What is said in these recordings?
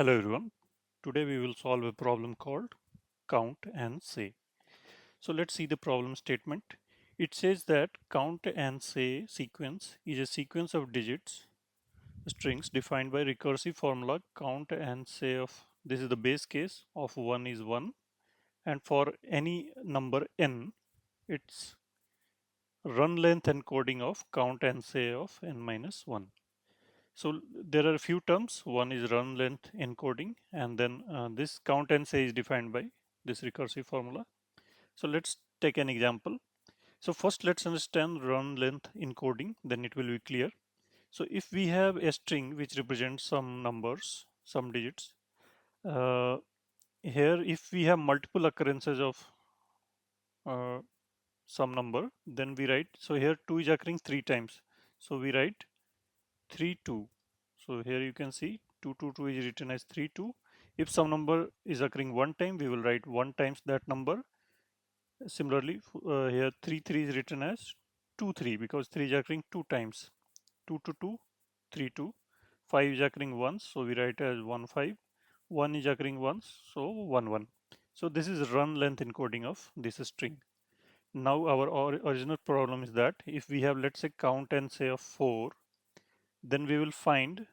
Hello everyone. Today we will solve a problem called count and say. So let's see the problem statement. It says that count and say sequence is a sequence of digits, strings defined by recursive formula count and say of this is the base case of 1 is 1, and for any number n it's run length encoding of count and say of n minus 1. So there are a few terms. One is run length encoding, and then this count and say is defined by this recursive formula. So let's take an example. So first let's understand run length encoding, then it will be clear. So if we have a string which represents some numbers, some digits, uh, here if we have multiple occurrences of uh, some number, then we write, so here 2 is occurring 3 times. So we write 3 2. So here you can see 2 is written as 3 2. If some number is occurring one time, we will write 1 times that number. Similarly, here 3 is written as 2 3 because 3 is occurring 2 times. 2 2, 3 2. 5 is occurring once, so we write as 1 5. 1 is occurring once, so 1 1. So this is run length encoding of this string. Now our original problem is that if we have, let's say, count and say of 4, then we will find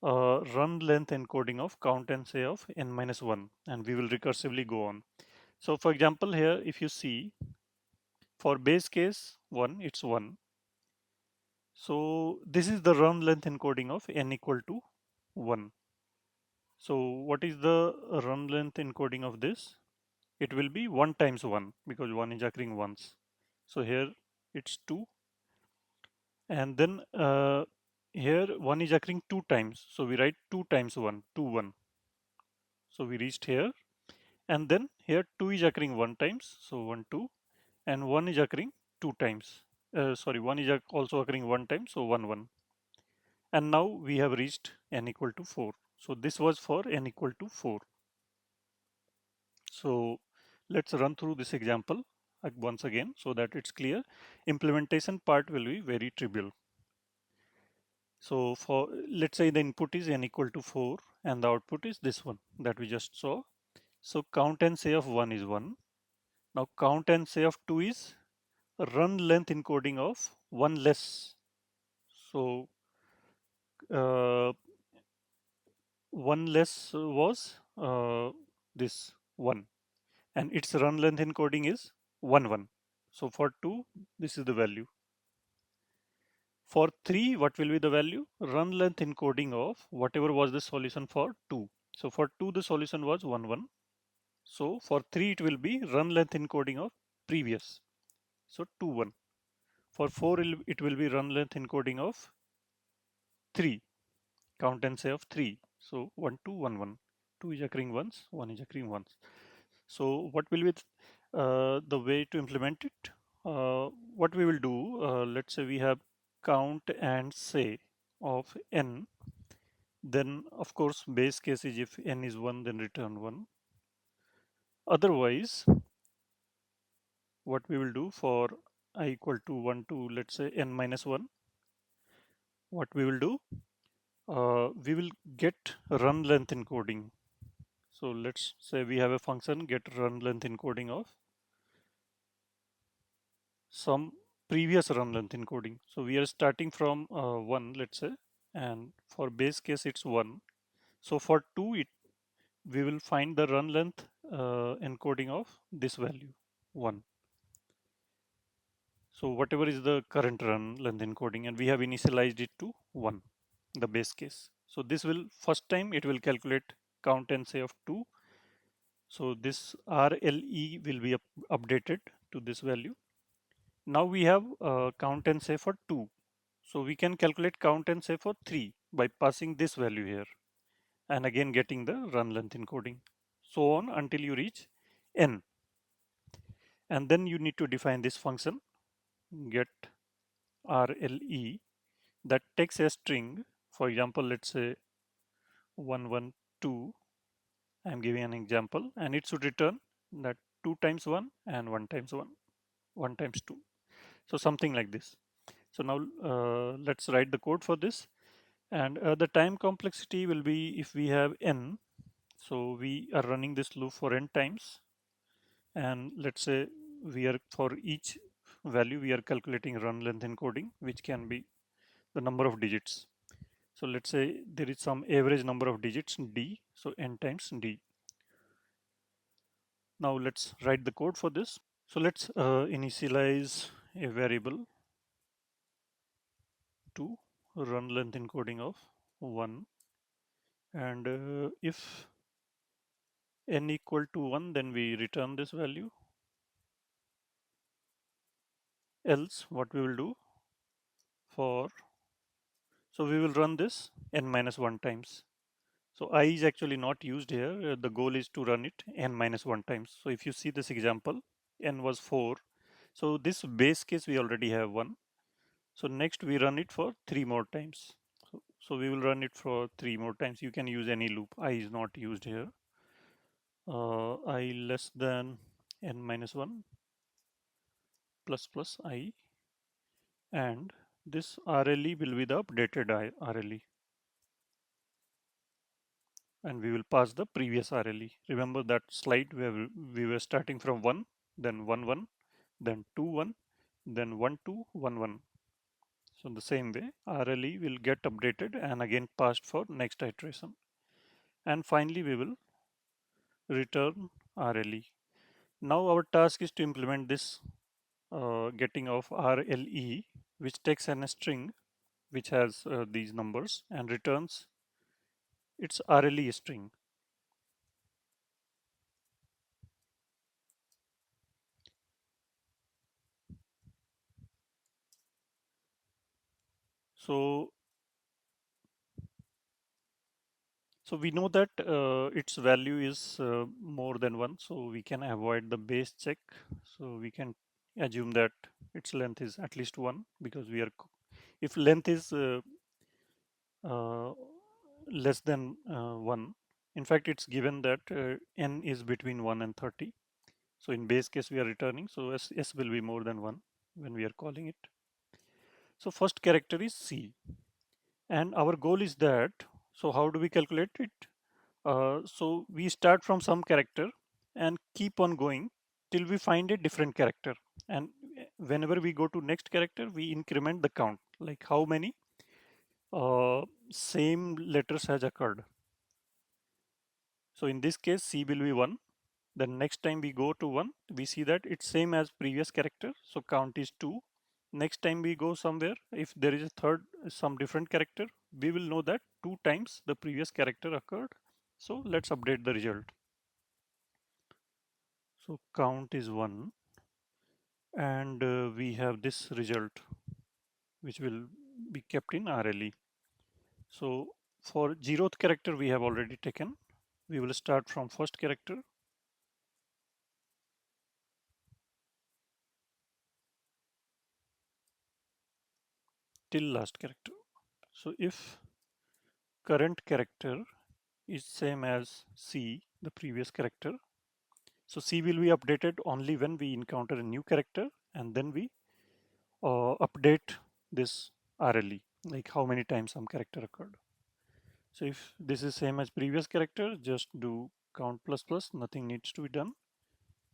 run length encoding of count and say of n minus 1, and we will recursively go on. So for example, here if you see, for base case 1 it's 1. So this is the run length encoding of n equal to 1. So what is the run length encoding of this? It will be 1 times 1 because 1 is occurring once. So here it's 2, and then here 1 is occurring 2 times, so we write 2 times 1 2 1. So we reached here, and then here 2 is occurring 1 times, so 1 2, and 1 is occurring 2 times. Sorry, 1 is also occurring 1 time, so 1 1. And now we have reached n equal to 4. So this was for n equal to 4. So let's run through this example once again so that it's clear. Implementation part will be very trivial. So for, let's say the input is n equal to 4 and the output is this one that we just saw. So count and say of 1 is 1. Now count and say of 2 is run length encoding of 1 less. So uh, 1 less was this 1, and its run length encoding is 1 1. So for 2, this is the value. For 3, what will be the value? Run length encoding of whatever was the solution for 2. So for 2, the solution was 1 1. So for 3, it will be run length encoding of previous. So 2 1. For 4, it will be run length encoding of 3. Count and say of 3. So 1 2 1 1. 2 is occurring once, 1 is occurring once. So what will be the way to implement it? What we will do, let's say we have count and say of n, then of course base case is if n is 1, then return 1. Otherwise, what we will do for I equal to 1 to, let's say, n minus 1, what we will do, we will get run length encoding. So let's say we have a function get run length encoding of some previous run length encoding. So we are starting from 1, let's say, and for base case it's 1. So for 2, we will find the run length encoding of this value 1. So whatever is the current run length encoding, and we have initialized it to 1, the base case. So this will, first time it will calculate count and say of 2. So this RLE will be updated to this value. Now we have count and say for 2. So we can calculate count and say for 3 by passing this value here and again getting the run length encoding. So on until you reach n. And then you need to define this function get RLE that takes a string. For example, let's say 112. I'm giving an example, and it should return that 2 times 1 and 1 times 1, 1 times 2. So something like this. So now let's write the code for this. And the time complexity will be if we have n. So we are running this loop for n times, and let's say we are for each value we are calculating run length encoding, which can be the number of digits. So let's say there is some average number of digits d, so n times d. Now let's write the code for this. So let's initialize a variable to run length encoding of 1, and if n equal to 1, then we return this value. Else what we will do for, so we will run this n minus 1 times. So I is actually not used here. The goal is to run it n minus 1 times. So if you see this example, n was 4. So this base case we already have 1. So next we run it for 3 more times. So we will run it for 3 more times. You can use any loop. I is not used here. I less than n minus 1 plus plus I, and this RLE will be the updated RLE, and we will pass the previous RLE. Remember that slide where we were starting from 1, then 1 1, then 2 1, then 1 2 1 1. So the same way RLE will get updated and again passed for next iteration, and finally we will return RLE. Now our task is to implement this getting of RLE, which takes an string which has these numbers and returns its RLE string. So, so we know that its value is more than 1, so we can avoid the base check. So we can assume that its length is at least 1, because we are, if length is uh, less than 1, in fact it's given that n is between 1 and 30. So in base case we are returning, so s will be more than 1 when we are calling it. So first character is C, and our goal is that, so how do we calculate it? So we start from some character and keep on going till we find a different character, and whenever we go to next character we increment the count, like how many uh, same letters has occurred. So in this case C will be 1. Then next time we go to 1, we see that it's same as previous character, so count is 2. Next time we go somewhere, if there is a third, some different character, we will know that 2 times the previous character occurred. So let's update the result. So count is 1, and we have this result which will be kept in RLE. So for 0th character we have already taken. We will start from first character till last character. So if current character is same as C, the previous character, so C will be updated only when we encounter a new character, and then we update this RLE, like how many times some character occurred. So if this is same as previous character, just do count plus plus, nothing needs to be done.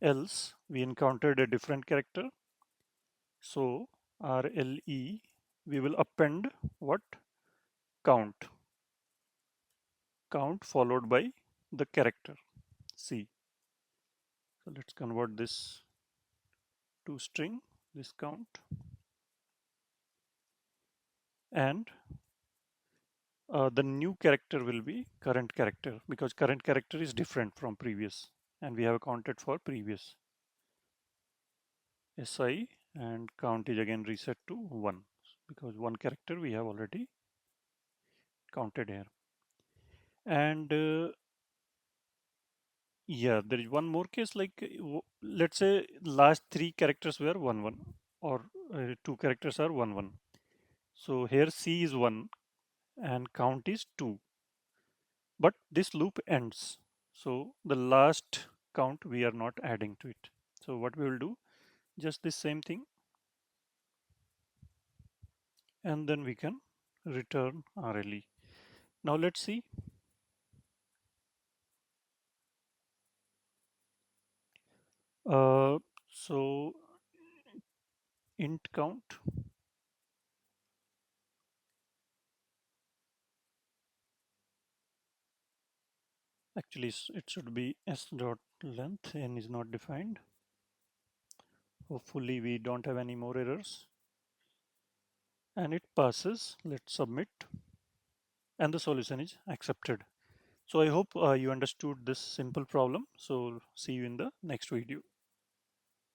Else we encountered a different character, so RLE, we will append what? Count. Count followed by the character C. So let's convert this to string, this count, and the new character will be current character, because current character is different from previous, and we have accounted for previous SI, and count is again reset to 1, because one character we have already counted here. And yeah, there is one more case, like let's say last 3 characters were 1 1, or 2 characters are 1 1. So here C is 1 and count is 2, but this loop ends. So the last count we are not adding to it. So what we will do, just the same thing, and then we can return RLE. Now let's see. Uh, so int count, actually it should be s dot length, n is not defined. Hopefully we don't have any more errors. And it passes. Let's submit. And the solution is accepted. So I hope you understood this simple problem. So see you in the next video.